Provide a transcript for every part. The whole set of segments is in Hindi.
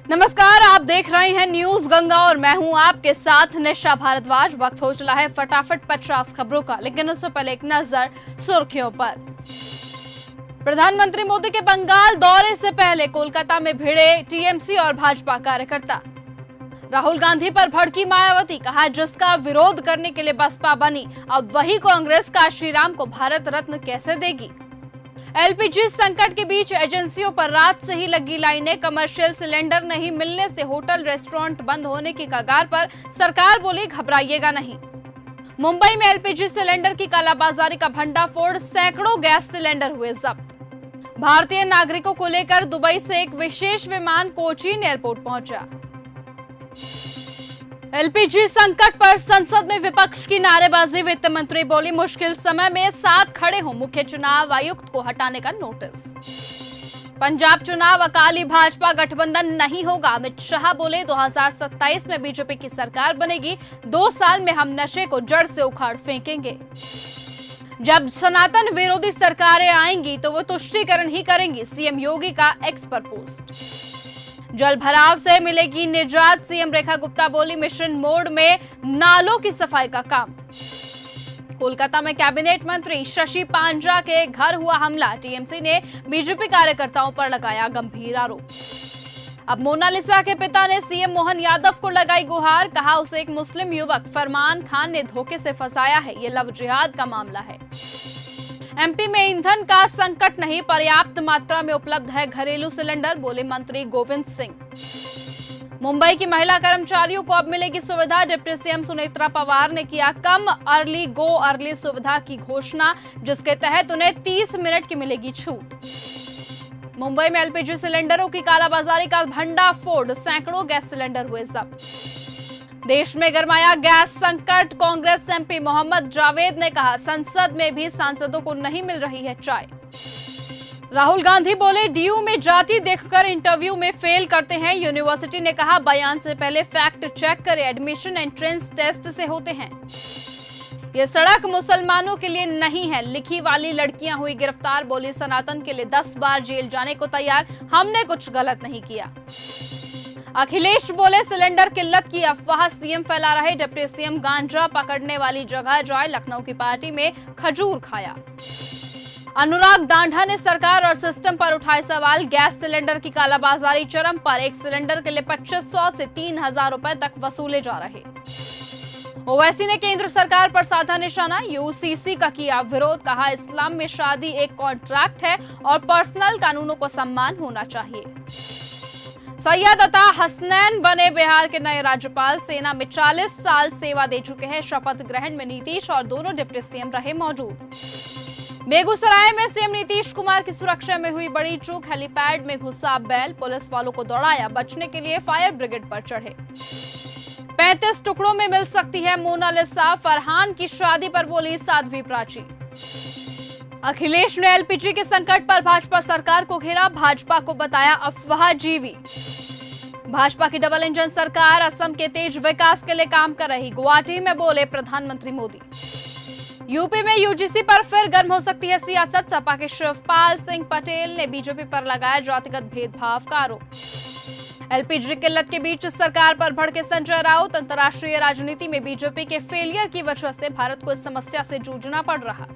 नमस्कार, आप देख रहे हैं न्यूज गंगा और मैं हूं आपके साथ निशा भारद्वाज। वक्त हो चला है फटाफट 50 खबरों का, लेकिन उससे पहले एक नजर सुर्खियों पर। प्रधानमंत्री मोदी के बंगाल दौरे से पहले कोलकाता में भिड़े टीएमसी और भाजपा कार्यकर्ता। राहुल गांधी पर भड़की मायावती, कहा जिसका विरोध करने के लिए बसपा बनी, अब वही कांग्रेस का श्रीराम को भारत रत्न कैसे देगी। एलपीजी संकट के बीच एजेंसियों पर रात से ही लगी लाइनें, कमर्शियल सिलेंडर नहीं मिलने से होटल रेस्टोरेंट बंद होने की कगार पर, सरकार बोली घबराइएगा नहीं। मुंबई में एलपीजी सिलेंडर की कालाबाजारी का भंडाफोड़, सैकड़ों गैस सिलेंडर हुए जब्त। भारतीय नागरिकों को लेकर दुबई से एक विशेष विमान कोचीन एयरपोर्ट पहुंचा। एलपीजी संकट पर संसद में विपक्ष की नारेबाजी, वित्त मंत्री बोली मुश्किल समय में साथ खड़े हो, मुख्य चुनाव आयुक्त को हटाने का नोटिस। पंजाब चुनाव अकाली भाजपा गठबंधन नहीं होगा, अमित शाह बोले 2027 में बीजेपी की सरकार बनेगी, 2 साल में हम नशे को जड़ से उखाड़ फेंकेंगे। जब सनातन विरोधी सरकारें आएंगी तो वो तुष्टीकरण ही करेंगी, सीएम योगी का एक्स पर पोस्ट। जल भराव से मिलेगी निजात, सीएम रेखा गुप्ता बोली मिशन मोड में नालों की सफाई का काम। कोलकाता में कैबिनेट मंत्री शशि पांजा के घर हुआ हमला, टीएमसी ने बीजेपी कार्यकर्ताओं पर लगाया गंभीर आरोप। अब मोनालिसा के पिता ने सीएम मोहन यादव को लगाई गुहार, कहा उसे एक मुस्लिम युवक फरमान खान ने धोखे से फंसाया है, ये लव जिहाद का मामला है। एमपी में ईंधन का संकट नहीं, पर्याप्त मात्रा में उपलब्ध है घरेलू सिलेंडर, बोले मंत्री गोविंद सिंह। मुंबई की महिला कर्मचारियों को अब मिलेगी सुविधा, डिप्टी सीएम सुनेत्रा पवार ने किया कम अर्ली गो अर्ली सुविधा की घोषणा, जिसके तहत उन्हें 30 मिनट की मिलेगी छूट। मुंबई में एलपीजी सिलेंडरों की कालाबाजारी का भंडाफोड़, सैकड़ों गैस सिलेंडर हुए जब्त। देश में गरमाया गैस संकट, कांग्रेस एमपी मोहम्मद जावेद ने कहा संसद में भी सांसदों को नहीं मिल रही है चाय। राहुल गांधी बोले डीयू में जाति देखकर इंटरव्यू में फेल करते हैं, यूनिवर्सिटी ने कहा बयान से पहले फैक्ट चेक करें, एडमिशन एंट्रेंस टेस्ट से होते हैं। ये सड़क मुसलमानों के लिए नहीं है, लिखी वाली लड़कियां हुई गिरफ्तार, बोली सनातन के लिए 10 बार जेल जाने को तैयार, हमने कुछ गलत नहीं किया। अखिलेश बोले सिलेंडर किल्लत की अफवाह सीएम फैला रहे, डिप्टी सीएम गांजा पकड़ने वाली जगह जाए, लखनऊ की पार्टी में खजूर खाया। अनुराग डांडा ने सरकार और सिस्टम पर उठाए सवाल, गैस सिलेंडर की कालाबाजारी चरम पर, एक सिलेंडर के लिए 2500 से 3000 रुपए तक वसूले जा रहे। ओवैसी ने केंद्र सरकार पर साधा निशाना, यूसीसी का किया विरोध, कहा इस्लाम में शादी एक कॉन्ट्रैक्ट है और पर्सनल कानूनों को सम्मान होना चाहिए। सैयद अता हसनैन बने बिहार के नए राज्यपाल, सेना में 40 साल सेवा दे चुके हैं, शपथ ग्रहण में नीतीश और दोनों डिप्टी सीएम रहे मौजूद। बेगूसराय में सीएम नीतीश कुमार की सुरक्षा में हुई बड़ी चूक, हेलीपैड में घुसा बैल, पुलिस वालों को दौड़ाया, बचने के लिए फायर ब्रिगेड पर चढ़े। 35 टुकड़ों में मिल सकती है मोनालिसा, फरहान की शादी पर बोली साध्वी प्राची। अखिलेश ने एलपीजी के संकट पर भाजपा सरकार को घेरा, भाजपा को बताया अफवाह जीवी। भाजपा की डबल इंजन सरकार असम के तेज विकास के लिए काम कर रही, गुवाहाटी में बोले प्रधानमंत्री मोदी। यूपी में यूजीसी पर फिर गर्म हो सकती है सियासत, सपा के शिवपाल सिंह पटेल ने बीजेपी पर लगाया जातिगत भेदभाव का आरोप। एलपीजी किल्लत के बीच सरकार पर भड़के संजय राउत, अंतर्राष्ट्रीय राजनीति में बीजेपी के फेलियर की वजह से भारत को इस समस्या से जूझना पड़ रहा।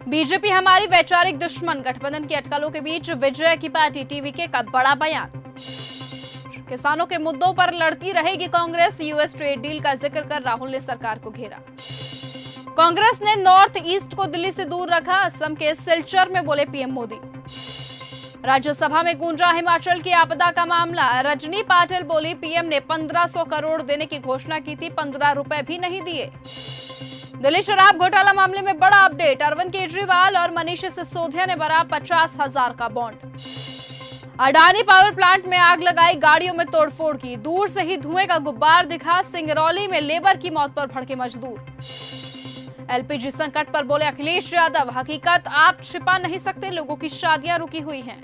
बीजेपी हमारी वैचारिक दुश्मन, गठबंधन की अटकलों के बीच विजय की पार्टी टीवीके का बड़ा बयान। किसानों के मुद्दों पर लड़ती रहेगी कांग्रेस, यूएस ट्रेड डील का जिक्र कर राहुल ने सरकार को घेरा। कांग्रेस ने नॉर्थ ईस्ट को दिल्ली से दूर रखा, असम के सिलचर में बोले पीएम मोदी। राज्यसभा में गूंजा हिमाचल की आपदा का मामला, रजनी पाटिल बोली पीएम ने 1500 करोड़ देने की घोषणा की थी, 15 रुपए भी नहीं दिए। दिल्ली शराब घोटाला मामले में बड़ा अपडेट, अरविंद केजरीवाल और मनीष सिसोदिया ने भरा 50,000 का बॉन्ड। अडानी पावर प्लांट में आग लगाई, गाड़ियों में तोड़फोड़ की, दूर से ही धुएं का गुब्बार दिखा, सिंगरौली में लेबर की मौत पर भड़के मजदूर। एलपीजी संकट पर बोले अखिलेश यादव, हकीकत आप छिपा नहीं सकते, लोगों की शादियां रुकी हुई हैं।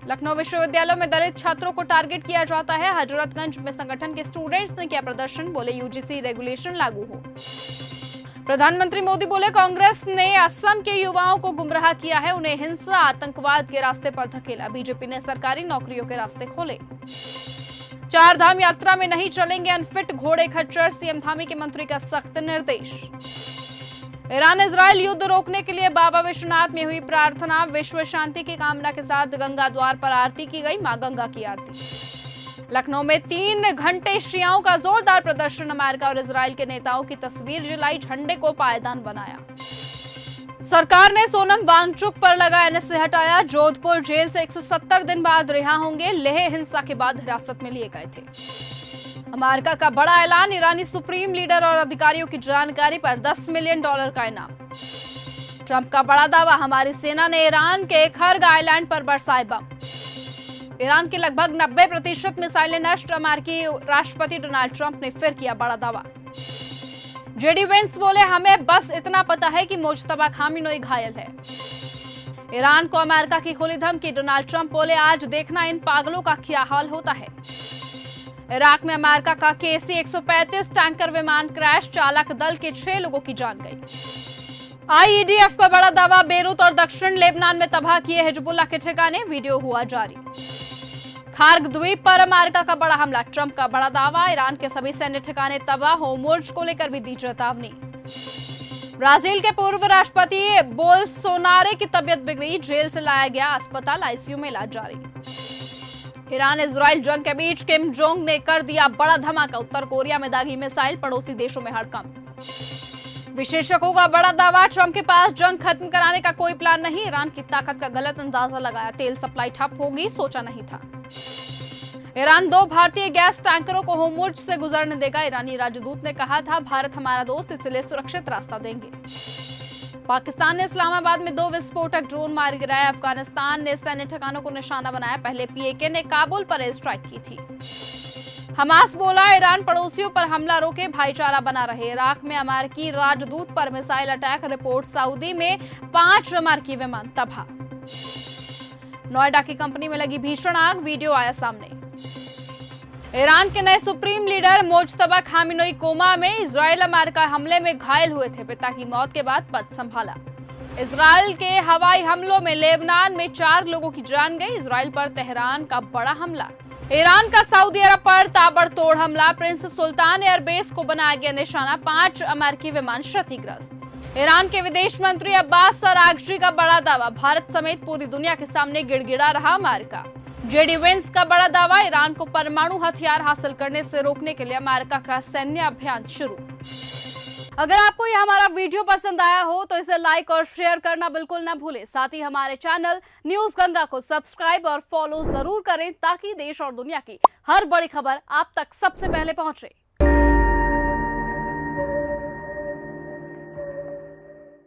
लखनऊ विश्वविद्यालय में दलित छात्रों को टारगेट किया जाता है, हजरतगंज में संगठन के स्टूडेंट्स ने किया प्रदर्शन, बोले यूजीसी रेगुलेशन लागू हो। प्रधानमंत्री मोदी बोले, कांग्रेस ने असम के युवाओं को गुमराह किया है, उन्हें हिंसा आतंकवाद के रास्ते पर धकेला। बीजेपी ने सरकारी नौकरियों के रास्ते खोले। 4 धाम यात्रा में नहीं चलेंगे अनफिट घोड़े खच्चर, सीएम धामी के मंत्री का सख्त निर्देश। ईरान इजरायल युद्ध रोकने के लिए बाबा विश्वनाथ में हुई प्रार्थना। विश्व शांति की कामना के साथ गंगा द्वार पर आरती की गई, मां गंगा की आरती। लखनऊ में 3 घंटे शियाओं का जोरदार प्रदर्शन। अमेरिका और इजरायल के नेताओं की तस्वीर जलाई, झंडे को पायदान बनाया। सरकार ने सोनम वांगचुक पर लगा एनएसए हटाया। जोधपुर जेल से 170 दिन बाद रिहा होंगे। लेह हिंसा के बाद हिरासत में लिए गए थे। अमेरिका का बड़ा ऐलान, ईरानी सुप्रीम लीडर और अधिकारियों की जानकारी पर $10 मिलियन का इनाम। ट्रंप का बड़ा दावा, हमारी सेना ने ईरान के खर्ग आइलैंड पर बरसाए बम। ईरान की लगभग 90% मिसाइलें नष्ट। अमेरिकी राष्ट्रपति डोनाल्ड ट्रंप ने फिर किया बड़ा दावा। जेडी वेंस बोले, हमें बस इतना पता है कि मुज्तबा खामेनेई घायल है। ईरान को अमेरिका की खुली धमकी। डोनाल्ड ट्रंप बोले, आज देखना इन पागलों का क्या हाल होता है। इराक में अमेरिका का KC-135 टैंकर विमान क्रैश, चालक दल के 6 लोगों की जान गई। IEDF का बड़ा दावा, बेरूत और दक्षिण लेबनान में तबाह किए हिजबुल्लाह के ठिकाने, वीडियो हुआ जारी। खार्ग द्वीप पर अमेरिका का बड़ा हमला, ट्रंप का बड़ा दावा, ईरान के सभी सैन्य ठिकाने तबाह। होमोर्ज को लेकर भी दी चेतावनी। ब्राजील के पूर्व राष्ट्रपति बोल्सोनारो की तबीयत बिगड़ी, जेल से लाया गया अस्पताल, ICU में इलाज जारी। ईरान इजराइल जंग के बीच किम जोंग ने कर दिया बड़ा धमाका। उत्तर कोरिया में दागी मिसाइल, पड़ोसी देशों में हड़कंप। विशेषज्ञों का बड़ा दावा, ट्रंप के पास जंग खत्म कराने का कोई प्लान नहीं। ईरान की ताकत का गलत अंदाजा लगाया। तेल सप्लाई ठप होगी, सोचा नहीं था। ईरान 2 भारतीय गैस टैंकरों को होर्मुज से गुजरने देगा। ईरानी राजदूत ने कहा था, भारत हमारा दोस्त, इसलिए सुरक्षित रास्ता देंगे। पाकिस्तान ने इस्लामाबाद में 2 विस्फोटक ड्रोन मार गिराए। अफगानिस्तान ने सैन्य ठिकानों को निशाना बनाया। पहले PAK ने काबुल पर एयर स्ट्राइक की थी। हमास बोला, ईरान पड़ोसियों पर हमला रोके, भाईचारा बना रहे। इराक में अमेरिकी राजदूत पर मिसाइल अटैक रिपोर्ट। सऊदी में 5 अमेरिकी विमान तबाह। नोएडा की कंपनी में लगी भीषण आग, वीडियो आया सामने। ईरान के नए सुप्रीम लीडर मुज्तबा खामेनेई कोमा में। इजराइल अमेरिका हमले में घायल हुए थे, पिता की मौत के बाद पद संभाला। इजराइल के हवाई हमलों में लेबनान में 4 लोगों की जान गई। इजराइल पर तेहरान का बड़ा हमला। ईरान का सऊदी अरब पर ताबड़तोड़ हमला। प्रिंस सुल्तान एयरबेस को बनाया गया निशाना। 5 अमेरिकी विमान क्षतिग्रस्त। ईरान के विदेश मंत्री अब्बास अरागची का बड़ा दावा, भारत समेत पूरी दुनिया के सामने गिड़गिड़ा रहा अमेरिका। जेडी वेंस का बड़ा दावा, ईरान को परमाणु हथियार हासिल करने से रोकने के लिए अमेरिका का सैन्य अभियान शुरू। अगर आपको यह हमारा वीडियो पसंद आया हो तो इसे लाइक और शेयर करना बिल्कुल ना भूलें। साथ ही हमारे चैनल न्यूज गंगा को सब्सक्राइब और फॉलो जरूर करें, ताकि देश और दुनिया की हर बड़ी खबर आप तक सबसे पहले पहुंचे।